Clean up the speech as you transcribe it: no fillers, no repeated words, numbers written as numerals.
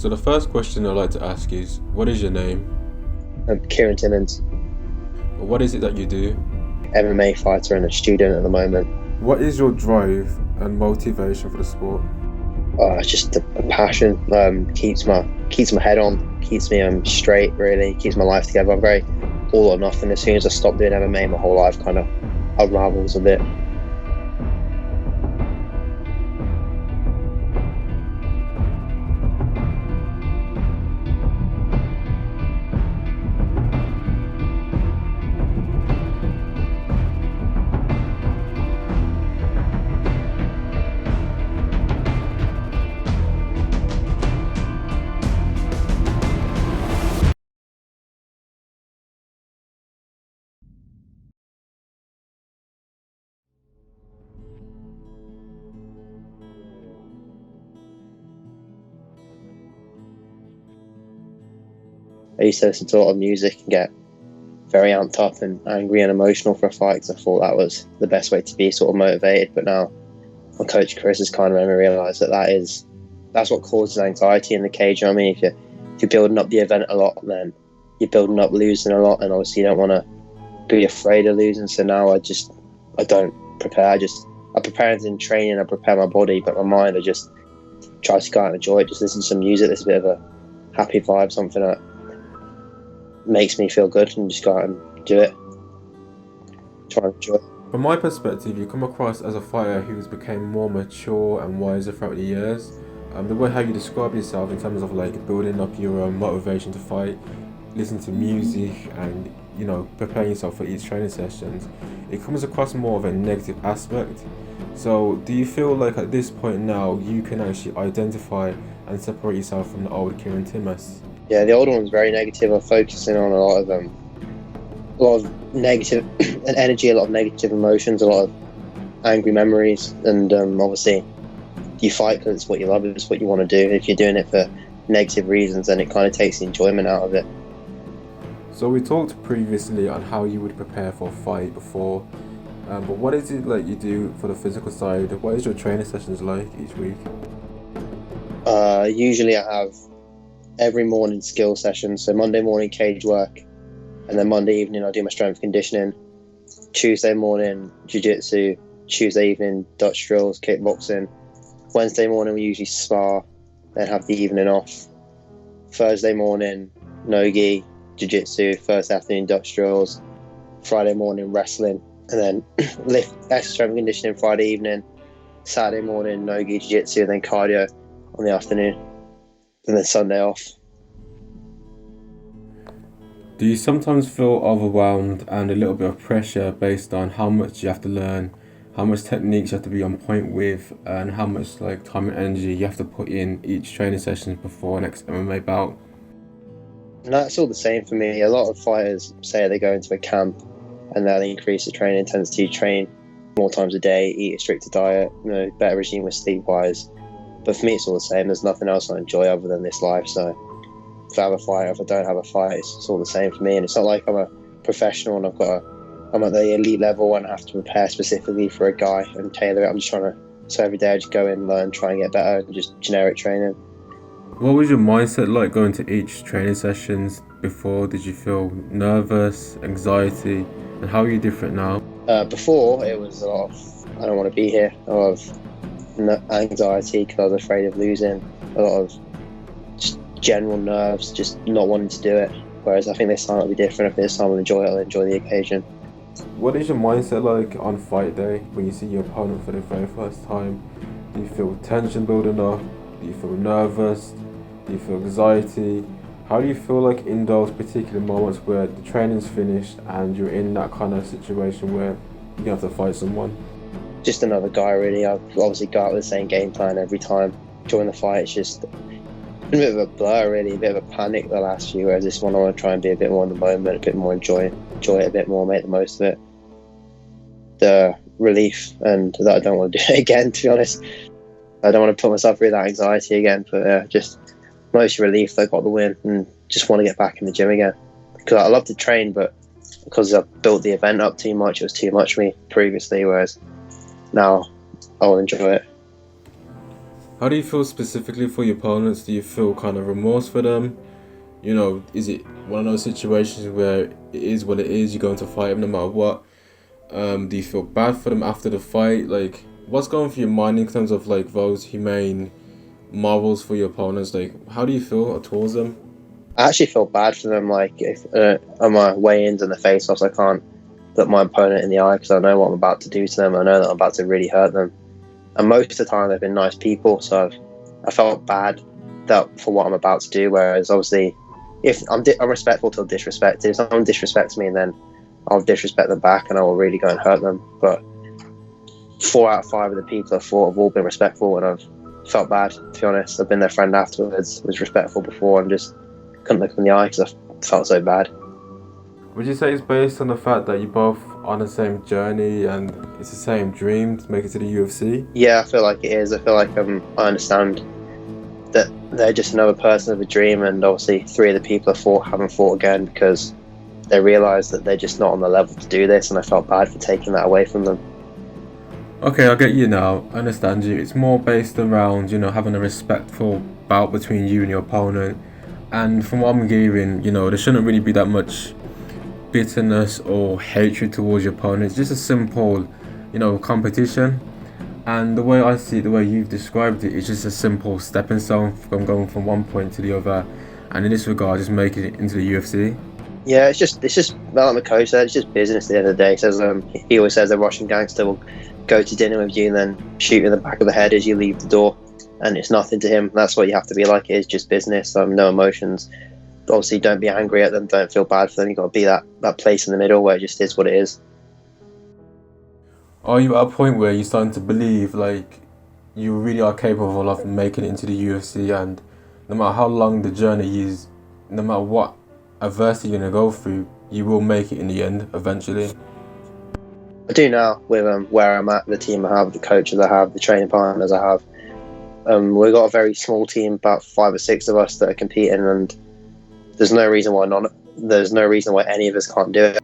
So the first question I'd like to ask is, what is your name? I'm Kieran Timmins, What is it that you do? MMA fighter and a student at the moment. What is your drive and motivation for the sport? It's just a passion. Keeps my head on, keeps me straight. Really keeps my life together. I'm very all or nothing. As soon as I stop doing MMA, my whole life kind of unravels a bit. I used to listen to a lot of music and get very amped up and angry and emotional for a fight because I thought that was the best way to be sort of motivated. But now my coach Chris has kind of made me realise that's what causes anxiety in the cage. You know what I mean? If you're building up the event a lot, then you're building up losing a lot, and obviously you don't want to be afraid of losing. So now I don't prepare. I prepare in training. I prepare my body, but my mind I just try to go out and enjoy it. Just listen to some music that's a bit of a happy vibe, something that makes me feel good, and just go out and do it. Try and enjoy it. From my perspective, you come across as a fighter who's become more mature and wiser throughout the years. The way how you describe yourself in terms of like building up your motivation to fight, listen to music, and preparing yourself for each training sessions, it comes across more of a negative aspect. So do you feel like at this point now you can actually identify and separate yourself from the old Kieran Timmins? Yeah, the older one's very negative. I'm focusing on a lot of negative energy, a lot of negative emotions, a lot of angry memories, and obviously you fight because it's what you love, it's what you want to do. If you're doing it for negative reasons, then it kind of takes the enjoyment out of it. So we talked previously on how you would prepare for a fight before, but what is it like you do for the physical side? What is your training sessions like each week? Usually I have every morning skill sessions. So Monday morning cage work, and then Monday evening I do my strength conditioning. Tuesday morning jiu-jitsu, Tuesday evening Dutch drills, kickboxing. Wednesday morning we usually spar, then have the evening off. Thursday morning no-gi, jiu-jitsu, Thursday afternoon Dutch drills. Friday morning wrestling, and then lift extra strength conditioning Friday evening. Saturday morning no-gi, jiu-jitsu, and then cardio on the afternoon, and then Sunday off. Do you sometimes feel overwhelmed and a little bit of pressure based on how much you have to learn, how much techniques you have to be on point with, and how much like time and energy you have to put in each training session before next MMA bout? And that's all the same for me. A lot of fighters say they go into a camp and they'll increase the training intensity, train more times a day, eat a stricter diet, better regime with sleep-wise. But for me, it's all the same. There's nothing else I enjoy other than this life. So if I have a fight, if I don't have a fight, it's all the same for me. And it's not like I'm a professional and I'm at the elite level and I have to prepare specifically for a guy and tailor it. I'm just trying to, so every day I just go in, learn, try and get better, and just generic training. What was your mindset like going to each training sessions before? Did you feel nervous, anxiety, and how are you different now? Before, it was a lot of, I don't want to be here, a lot of anxiety because I was afraid of losing, a lot of just general nerves, just not wanting to do it. Whereas I think this time it'll be different. If this time I'll enjoy it, I'll enjoy the occasion. What is your mindset like on fight day when you see your opponent for the very first time? Do you feel tension building up? Do you feel nervous? Do you feel anxiety? How do you feel like in those particular moments where the training's finished and you're in that kind of situation where you have to fight someone? Just another guy, really. I've obviously got with the same game plan every time. During the fight, it's just been a bit of a blur, really, a bit of a panic the last few, whereas this one I want to try and be a bit more in the moment, a bit more enjoy it a bit more, make the most of it. The relief, and that I don't want to do it again, to be honest. I don't want to put myself through that anxiety again, but just mostly relief that I got the win and just want to get back in the gym again. Because I love to train, but because I built the event up too much, it was too much for me previously, whereas now I will enjoy it. How do you feel specifically for your opponents? Do you feel kind of remorse for them? You know, is it one of those situations where it is what it is, you're going to fight them no matter what? Do you feel bad for them after the fight? Like, what's going through your mind in terms of like those humane morals for your opponents? Like, how do you feel towards them? I actually feel bad for them. Like, if on my weigh-ins and the face-offs, I can't look my opponent in the eye because I know what I'm about to do to them. I know that I'm about to really hurt them. And most of the time, they've been nice people, so I felt bad that for what I'm about to do. Whereas, obviously, if I'm respectful till disrespected. If someone disrespects me, then I'll disrespect them back, and I will really go and hurt them. But 4 out of 5 of the people I've fought have all been respectful, and I've felt bad, to be honest. I've been their friend afterwards, was respectful before, and just couldn't look them in the eye because I felt so bad. Would you say it's based on the fact that you're both on the same journey and it's the same dream to make it to the UFC? Yeah, I feel like it is. I feel like I understand that they're just another person with a dream, and obviously 3 of the people I fought haven't fought again because they realise that they're just not on the level to do this, and I felt bad for taking that away from them. Okay, I get you now. I understand you. It's more based around, you know, having a respectful bout between you and your opponent. And from what I'm hearing, you know, there shouldn't really be that much bitterness or hatred towards your opponent. It's just a simple, you know, competition. And the way I see it, the way you've described it, it's just a simple stepping stone from going from one point to the other. And in this regard, just making it into the UFC. Yeah, it's just like my coach said, it's just business at the end of the day. He says he always says a Russian gangster will go to dinner with you and then shoot you in the back of the head as you leave the door, and it's nothing to him. That's what you have to be like. It is just business. No emotions. Obviously, don't be angry at them. Don't feel bad for them. You've got to be that place in the middle where it just is what it is. Are you at a point where you're starting to believe like you really are capable of making it into the UFC, and no matter how long the journey is, no matter what adversity you're going to go through, you will make it in the end eventually? I do now with where I'm at, the team I have, the coaches I have, the training partners I have. We've got a very small team, about 5 or 6 of us that are competing, and there's no reason why any of us can't do it.